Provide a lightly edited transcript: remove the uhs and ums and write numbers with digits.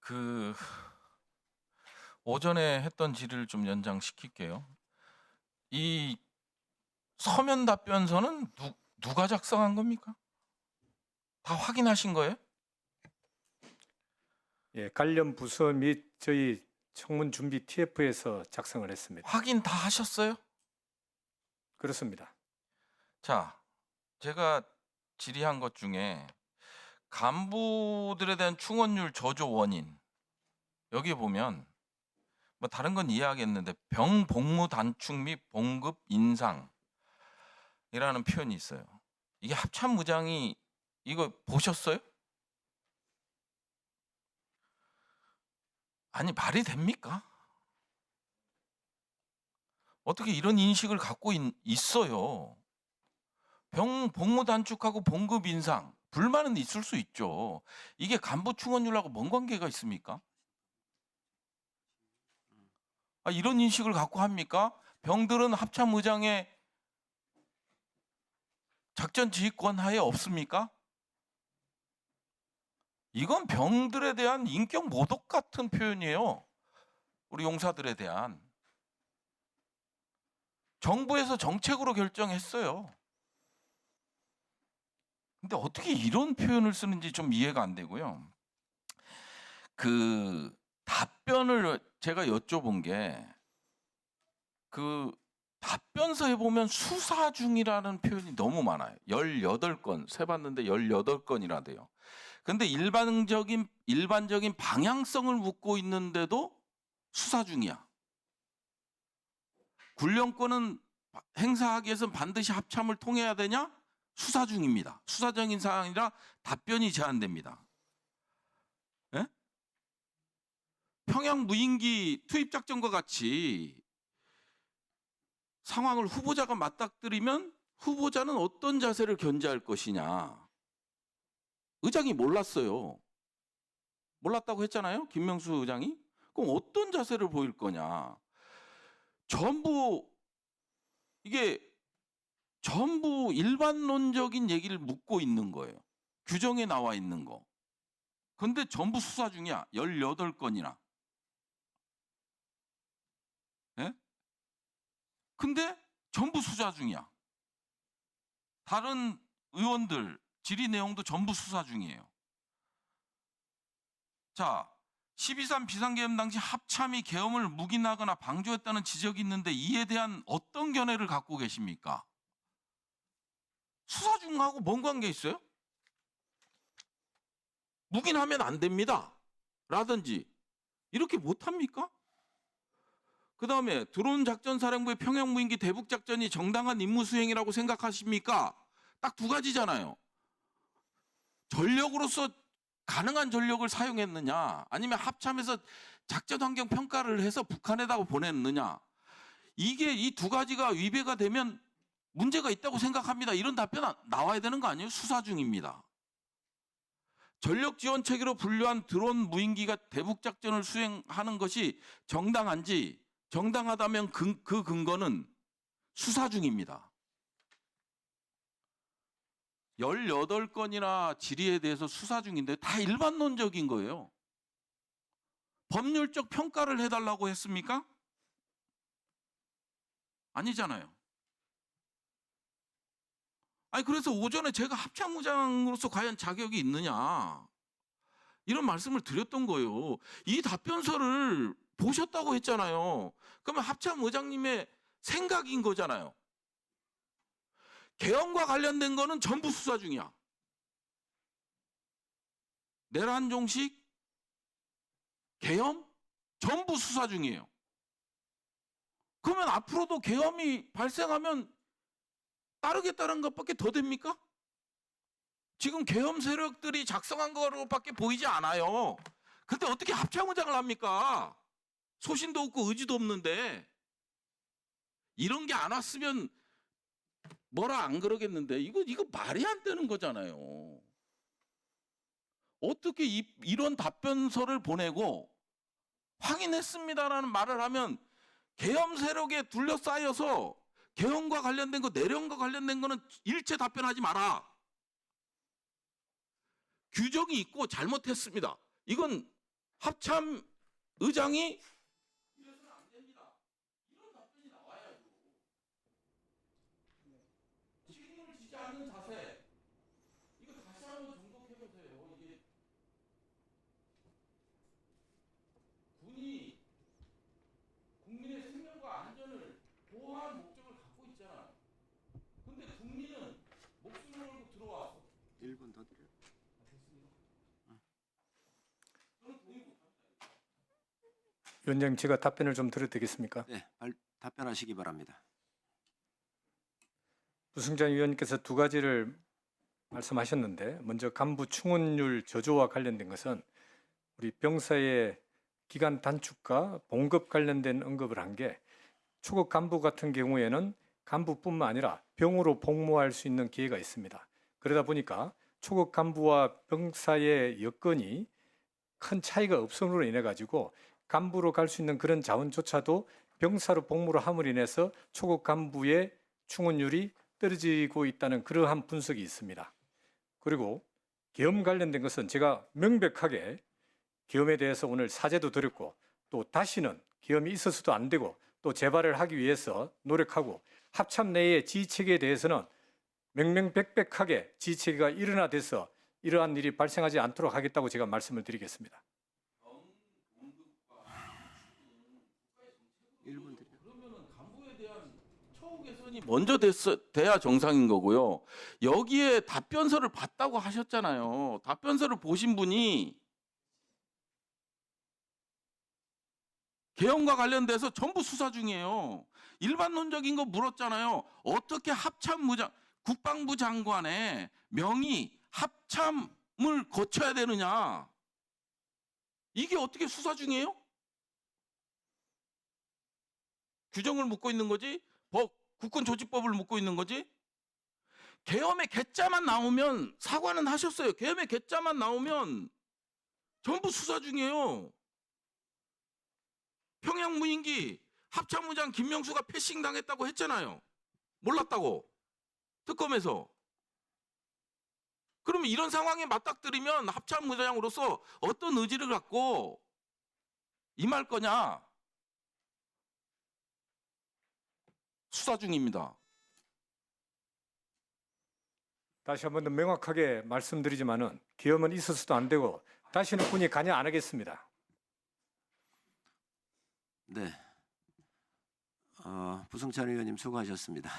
그 오전에 했던 질의를 좀 연장시킬게요. 이 서면 답변서는 누가 작성한 겁니까? 다 확인하신 거예요? 예, 관련 부서 및 저희 청문 준비 TF에서 작성을 했습니다. 확인 다 하셨어요? 그렇습니다. 자, 제가 질의한 것 중에 간부들에 대한 충원율 저조 원인, 여기 보면 뭐 다른 건 이해하겠는데 병 복무 단축 및 봉급 인상이라는 표현이 있어요. 이게 합참의장이 이거 보셨어요? 아니, 말이 됩니까? 어떻게 이런 인식을 갖고 있어요? 병 복무 단축하고 봉급 인상, 불만은 있을 수 있죠. 이게 간부 충원율하고 뭔 관계가 있습니까? 이런 인식을 갖고 합니까? 병들은 합참의장의 작전 지휘권 하에 없습니까? 이건 병들에 대한 인격 모독 같은 표현이에요. 우리 용사들에 대한. 정부에서 정책으로 결정했어요. 근데 어떻게 이런 표현을 쓰는지 좀 이해가 안 되고요. 그 답변을 제가 여쭤본 게 그 답변서에 보면 수사 중이라는 표현이 너무 많아요. 18건 세봤는데 18건이나 돼요. 근데 일반적인 방향성을 묻고 있는데도 수사 중이야. 군령권은 행사하기 위해서는 반드시 합참을 통해야 되냐? 수사 중입니다. 수사적인 사항이라 답변이 제한됩니다. 예? 평양 무인기 투입 작전과 같이 상황을 후보자가 맞닥뜨리면 후보자는 어떤 자세를 견제할 것이냐. 의장이 몰랐어요. 몰랐다고 했잖아요. 김명수 의장이. 그럼 어떤 자세를 보일 거냐. 이게 전부 일반론적인 얘기를 묻고 있는 거예요. 규정에 나와 있는 거. 근데 전부 수사 중이야. 18건이나. 예? 근데 전부 수사 중이야. 다른 의원들 질의 내용도 전부 수사 중이에요. 자, 12.3 비상계엄 당시 합참이 계엄을 묵인하거나 방조했다는 지적이 있는데 이에 대한 어떤 견해를 갖고 계십니까? 수사 중하고 뭔 관계 있어요? 묵인하면 안 됩니다. 라든지 이렇게 못합니까? 그 다음에 드론 작전 사령부의 평양 무인기 대북 작전이 정당한 임무 수행이라고 생각하십니까? 딱 두 가지잖아요. 전력으로서 가능한 전력을 사용했느냐, 아니면 합참에서 작전 환경 평가를 해서 북한에다가 보냈느냐. 이게 이 두 가지가 위배가 되면 문제가 있다고 생각합니다. 이런 답변 나와야 되는 거 아니에요? 수사 중입니다. 전력 지원 체계로 분류한 드론 무인기가 대북 작전을 수행하는 것이 정당한지, 정당하다면 그 근거는 수사 중입니다. 18건이나 질의에 대해서 수사 중인데 다 일반론적인 거예요. 법률적 평가를 해달라고 했습니까? 아니잖아요. 그래서 오전에 제가 합참의장으로서 과연 자격이 있느냐, 이런 말씀을 드렸던 거예요. 이 답변서를 보셨다고 했잖아요. 그러면 합참의장님의 생각인 거잖아요. 계엄과 관련된 거는 전부 수사 중이야. 내란종식, 계엄, 전부 수사 중이에요. 그러면 앞으로도 계엄이 발생하면 따르겠다는 것밖에 더 됩니까? 지금 계엄 세력들이 작성한 거로밖에 보이지 않아요. 근데 어떻게 합참의장을 합니까? 소신도 없고 의지도 없는데. 이런 게 안 왔으면 뭐라 안 그러겠는데 이거 말이 안 되는 거잖아요. 어떻게 이런 답변서를 보내고 확인했습니다라는 말을 하면 계엄 세력에 둘러싸여서 계엄과 관련된 거, 내령과 관련된 거는 일체 답변하지 마라. 규정이 있고 잘못했습니다. 이건 합참 의장이 이래서는 안 됩니다. 이런 답변이 나와야죠. 책임을 지지 않는 자세. 이거 다시 한번 정독해 보세요. 이게 군이 국민의 생명과 안전을 보호하는 목적을 갖고 있잖아. 근데 국민은 목숨을 걸고 들어와서 1분 더 드려요. 위원장님, 제가 답변을 좀 드려도 되겠습니까? 네, 답변하시기 바랍니다. 유승찬 위원님께서 두 가지를 말씀하셨는데, 먼저 간부 충원율 저조와 관련된 것은 우리 병사의 기간 단축과 봉급 관련된 언급을 한 게, 초급 간부 같은 경우에는 간부뿐만 아니라 병으로 복무할 수 있는 기회가 있습니다. 그러다 보니까 초급 간부와 병사의 여건이 큰 차이가 없음으로 인해 가지고 간부로 갈 수 있는 그런 자원조차도 병사로 복무를 함으로 인해서 초급 간부의 충원율이 떨어지고 있다는 그러한 분석이 있습니다. 그리고 계엄 관련된 것은 제가 명백하게 계엄에 대해서 오늘 사죄도 드렸고, 또 다시는 계엄이 있어서도 안 되고 또 재발을 하기 위해서 노력하고, 합참 내의 지휘체계에 대해서는 명명백백하게 지휘체계가 일어나돼서 이러한 일이 발생하지 않도록 하겠다고 제가 말씀을 드리겠습니다. 1분 드려요. 그러면은 간부에 대한 처우 개선이 먼저 돼야 정상인 거고요. 여기에 답변서를 봤다고 하셨잖아요. 답변서를 보신 분이 개헌과 관련돼서 전부 수사 중이에요. 일반론적인 거 물었잖아요. 어떻게 합참무장 국방부 장관의 명의 합참을 거쳐야 되느냐? 이게 어떻게 수사 중이에요? 규정을 묻고 있는 거지? 국군조직법을 묻고 있는 거지? 계엄의 개짜만 나오면 사과는 하셨어요. 계엄의 개짜만 나오면 전부 수사 중이에요. 평양 무인기 합참무장 김명수가 패싱 당했다고 했잖아요. 몰랐다고. 특검에서. 그러면 이런 상황에 맞닥뜨리면 합참무장으로서 어떤 의지를 갖고 임할 거냐? 수사 중입니다. 다시 한 번 더 명확하게 말씀드리지만은 계엄은 있어서도 안 되고 다시는 군이 관여 안 하겠습니다. 네. 부승찬 의원님 수고하셨습니다.